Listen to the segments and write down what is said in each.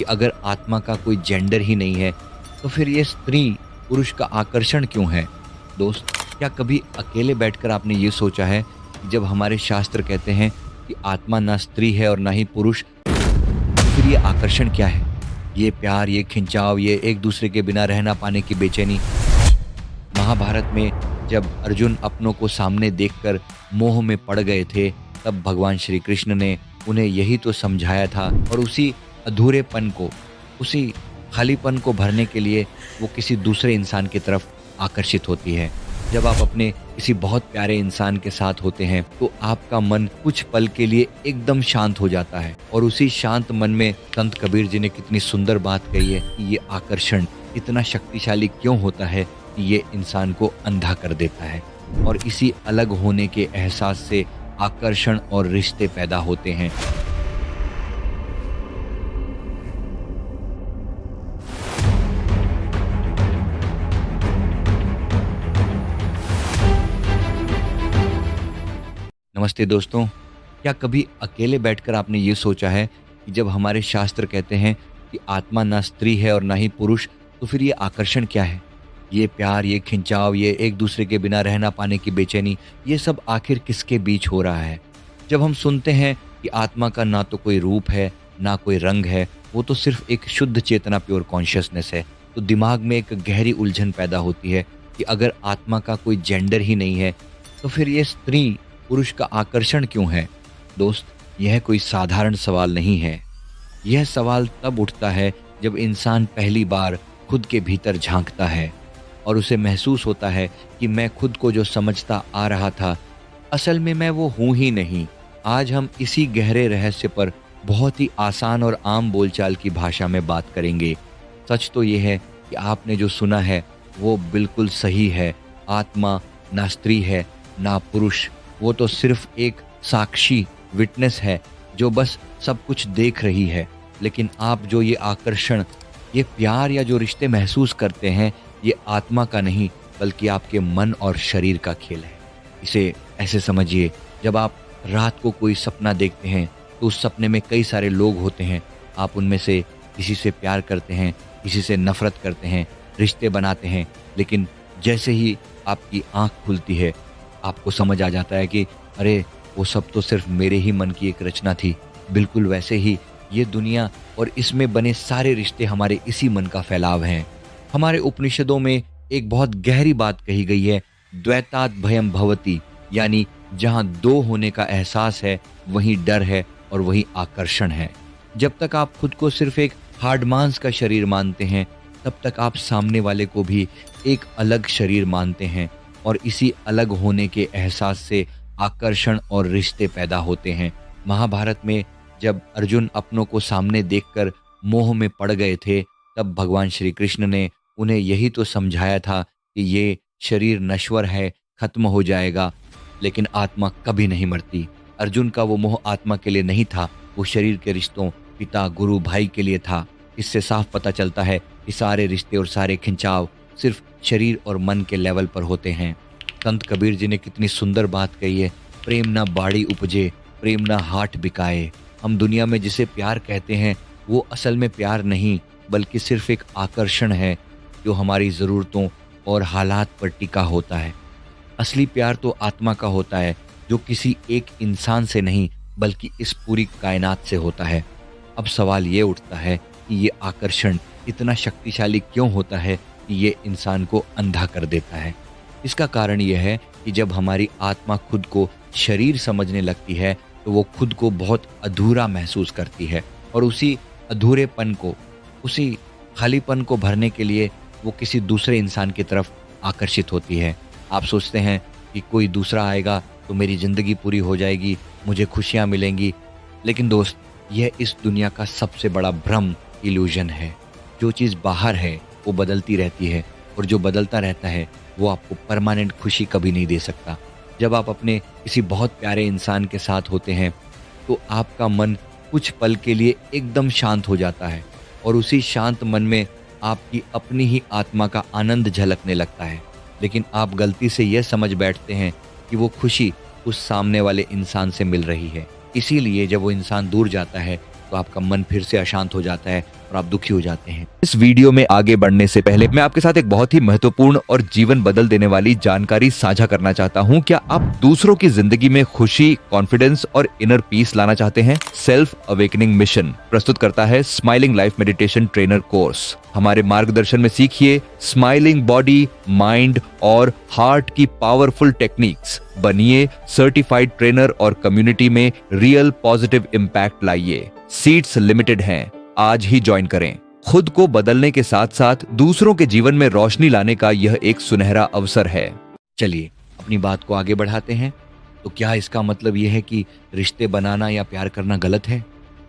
कि अगर आत्मा का कोई जेंडर ही नहीं है, तो फिर ये स्त्री पुरुष का आकर्षण क्यों है? दोस्त, क्या कभी अकेले बैठकर आपने ये सोचा है कि जब हमारे शास्त्र कहते हैं कि आत्मा ना स्त्री है और ना ही पुरुष, तो फिर ये आकर्षण क्या है? ये प्यार, ये खिंचाव, ये एक दूसरे के बिना रह ना पाने की बेचैनी। महाभारत में जब अर्जुन अपनों को सामने देखकर मोह में पड़ गए थे, तब भगवान श्री कृष्ण ने उन्हें यही तो समझाया था, और उसी अधूरेपन को, उसी खालीपन को भरने के लिए वो किसी दूसरे इंसान की तरफ आकर्षित होती है। जब आप अपने किसी बहुत प्यारे इंसान के साथ होते हैं, तो आपका मन कुछ पल के लिए एकदम शांत हो जाता है, और उसी शांत मन में संत कबीर जी ने कितनी सुंदर बात कही है कि ये आकर्षण इतना शक्तिशाली क्यों होता है कि ये इंसान को अंधा कर देता है, और इसी अलग होने के एहसास से आकर्षण और रिश्ते पैदा होते हैं। नमस्ते दोस्तों, क्या कभी अकेले बैठकर आपने ये सोचा है कि जब हमारे शास्त्र कहते हैं कि आत्मा ना स्त्री है और ना ही पुरुष, तो फिर ये आकर्षण क्या है? ये प्यार, ये खिंचाव, ये एक दूसरे के बिना रह ना पाने की बेचैनी, ये सब आखिर किसके बीच हो रहा है? जब हम सुनते हैं कि आत्मा का ना तो कोई रूप है, ना कोई रंग है, वो तो सिर्फ एक शुद्ध चेतना, प्योर कॉन्शियसनेस है, तो दिमाग में एक गहरी उलझन पैदा होती है कि अगर आत्मा का कोई जेंडर ही नहीं है, तो फिर ये स्त्री पुरुष का आकर्षण क्यों है? दोस्त, यह कोई साधारण सवाल नहीं है। यह सवाल तब उठता है जब इंसान पहली बार खुद के भीतर झांकता है, और उसे महसूस होता है कि मैं खुद को जो समझता आ रहा था, असल में मैं वो हूं ही नहीं। आज हम इसी गहरे रहस्य पर बहुत ही आसान और आम बोलचाल की भाषा में बात करेंगे। सच तो ये है कि आपने जो सुना है वो बिल्कुल सही है। आत्मा ना स्त्री है ना पुरुष, वो तो सिर्फ एक साक्षी, विटनेस है, जो बस सब कुछ देख रही है। लेकिन आप जो ये आकर्षण, ये प्यार या जो रिश्ते महसूस करते हैं, ये आत्मा का नहीं बल्कि आपके मन और शरीर का खेल है। इसे ऐसे समझिए, जब आप रात को कोई सपना देखते हैं, तो उस सपने में कई सारे लोग होते हैं। आप उनमें से किसी से प्यार करते हैं, किसी से नफरत करते हैं, रिश्ते बनाते हैं, लेकिन जैसे ही आपकी आंख खुलती है, आपको समझ आ जाता है कि अरे, वो सब तो सिर्फ मेरे ही मन की एक रचना थी। बिल्कुल वैसे ही ये दुनिया और इसमें बने सारे रिश्ते हमारे इसी मन का फैलाव हैं। हमारे उपनिषदों में एक बहुत गहरी बात कही गई है, द्वैतात् भयम भवति, यानी जहाँ दो होने का एहसास है, वहीं डर है और वहीं आकर्षण है। जब तक आप खुद को सिर्फ एक हार्ड मांस का शरीर मानते हैं, तब तक आप सामने वाले को भी एक अलग शरीर मानते हैं, और इसी अलग होने के एहसास से आकर्षण और रिश्ते पैदा होते हैं। महाभारत में जब अर्जुन अपनों को सामने देखकर मोह में पड़ गए थे, तब भगवान श्री कृष्ण ने उन्हें यही तो समझाया था कि ये शरीर नश्वर है, खत्म हो जाएगा, लेकिन आत्मा कभी नहीं मरती। अर्जुन का वो मोह आत्मा के लिए नहीं था, वो शरीर के रिश्तों, पिता, गुरु, भाई के लिए था। इससे साफ पता चलता है कि सारे रिश्ते और सारे खिंचाव सिर्फ शरीर और मन के लेवल पर होते हैं। संत कबीर जी ने कितनी सुंदर बात कही है, प्रेम ना बाड़ी उपजे, प्रेम ना हाट बिकाए। हम दुनिया में जिसे प्यार कहते हैं, वो असल में प्यार नहीं बल्कि सिर्फ एक आकर्षण है, जो हमारी ज़रूरतों और हालात पर टिका होता है। असली प्यार तो आत्मा का होता है, जो किसी एक इंसान से नहीं बल्कि इस पूरी कायनात से होता है। अब सवाल ये उठता है कि ये आकर्षण इतना शक्तिशाली क्यों होता है कि ये इंसान को अंधा कर देता है? इसका कारण यह है कि जब हमारी आत्मा खुद को शरीर समझने लगती है, तो वो खुद को बहुत अधूरा महसूस करती है, और उसी अधूरेपन को, उसी खालीपन को भरने के लिए वो किसी दूसरे इंसान की तरफ आकर्षित होती है। आप सोचते हैं कि कोई दूसरा आएगा तो मेरी ज़िंदगी पूरी हो जाएगी, मुझे खुशियाँ मिलेंगी। लेकिन दोस्त, यह इस दुनिया का सबसे बड़ा भ्रम, इल्यूजन है। जो चीज़ बाहर है वो बदलती रहती है, और जो बदलता रहता है वो आपको परमानेंट खुशी कभी नहीं दे सकता। जब आप अपने किसी बहुत प्यारे इंसान के साथ होते हैं, तो आपका मन कुछ पल के लिए एकदम शांत हो जाता है, और उसी शांत मन में आपकी अपनी ही आत्मा का आनंद झलकने लगता है। लेकिन आप गलती से यह समझ बैठते हैं कि वो खुशी उस सामने वाले इंसान से मिल रही है। इसीलिए जब वो इंसान दूर जाता है, तो आपका मन फिर से अशांत हो जाता है और आप दुखी हो जाते हैं। इस वीडियो में आगे बढ़ने से पहले मैं आपके साथ एक बहुत ही महत्वपूर्ण और जीवन बदल देने वाली जानकारी साझा करना चाहता हूं। क्या आप दूसरों की जिंदगी में खुशी, कॉन्फिडेंस और इनर पीस लाना चाहते हैं? सेल्फ अवेकनिंग मिशन प्रस्तुत करता है smiling life meditation trainer course. हमारे मार्गदर्शन में सीखिए स्माइलिंग बॉडी, माइंड और हार्ट की पावरफुल टेक्निक्स। बनिए सर्टिफाइड ट्रेनर और कम्युनिटी में रियल पॉजिटिव इम्पैक्ट लाइए। सीट्स लिमिटेड हैं, आज ही ज्वाइन करें। खुद को बदलने के साथ साथ दूसरों के जीवन में रोशनी लाने का यह एक सुनहरा अवसर है। चलिए अपनी बात को आगे बढ़ाते हैं। तो क्या इसका मतलब यह है कि रिश्ते बनाना या प्यार करना गलत है?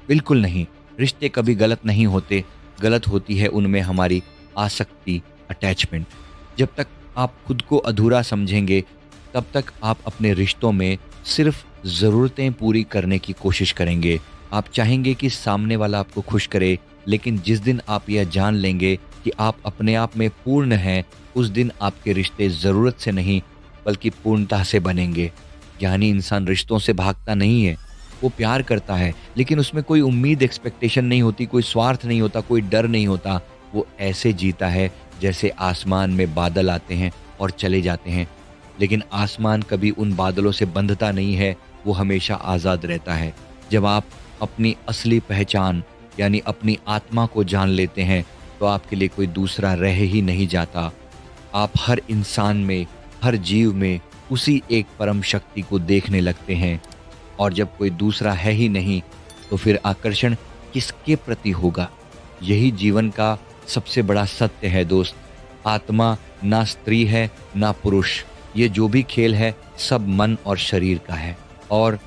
बिल्कुल नहीं। रिश्ते कभी गलत नहीं होते। गलत होती है उनमें हमारी आसक्ति, अटैचमेंट। जब तक आप खुद को अधूरा समझेंगे तब तक आप अपने रिश्तों में सिर्फ ज़रूरतें पूरी करने की कोशिश करेंगे। आप चाहेंगे कि सामने वाला आपको खुश करे, लेकिन जिस दिन आप यह जान लेंगे कि आप अपने आप में पूर्ण हैं, उस दिन आपके रिश्ते ज़रूरत से नहीं बल्कि पूर्णता से बनेंगे। यानी इंसान रिश्तों से भागता नहीं है, वो प्यार करता है, लेकिन उसमें कोई उम्मीद, एक्सपेक्टेशन नहीं होती, कोई स्वार्थ नहीं होता, कोई डर नहीं होता। वो ऐसे जीता है जैसे आसमान में बादल आते हैं और चले जाते हैं, लेकिन आसमान कभी उन बादलों से बंधता नहीं है, वो हमेशा आज़ाद रहता है। जब आप अपनी असली पहचान यानी अपनी आत्मा को जान लेते हैं तो आपके लिए कोई दूसरा रह ही नहीं जाता। आप हर इंसान में, हर जीव में उसी एक परम शक्ति को देखने लगते हैं, और जब कोई दूसरा है ही नहीं तो फिर आकर्षण किसके प्रति होगा? यही जीवन का सबसे बड़ा सत्य है दोस्त। आत्मा ना स्त्री है ना पुरुष, ये जो भी खेल है सब मन और शरीर का है। और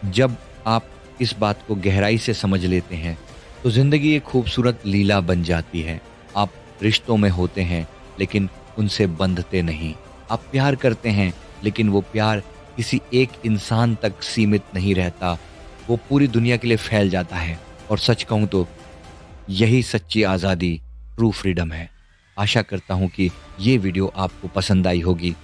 जब आप इस बात को गहराई से समझ लेते हैं तो जिंदगी एक खूबसूरत लीला बन जाती है। आप रिश्तों में होते हैं लेकिन उनसे बंधते नहीं। आप प्यार करते हैं लेकिन वो प्यार किसी एक इंसान तक सीमित नहीं रहता, वो पूरी दुनिया के लिए फैल जाता है। और सच कहूँ तो यही सच्ची आज़ादी, ट्रू फ्रीडम है। आशा करता हूँ कि ये वीडियो आपको पसंद आई होगी।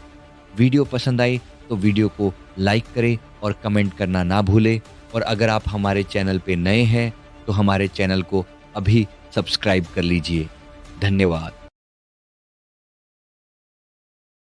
वीडियो पसंद आई तो वीडियो को लाइक करें और कमेंट करना ना भूलें। और अगर आप हमारे चैनल पे नए हैं तो हमारे चैनल को अभी सब्सक्राइब कर लीजिए। धन्यवाद।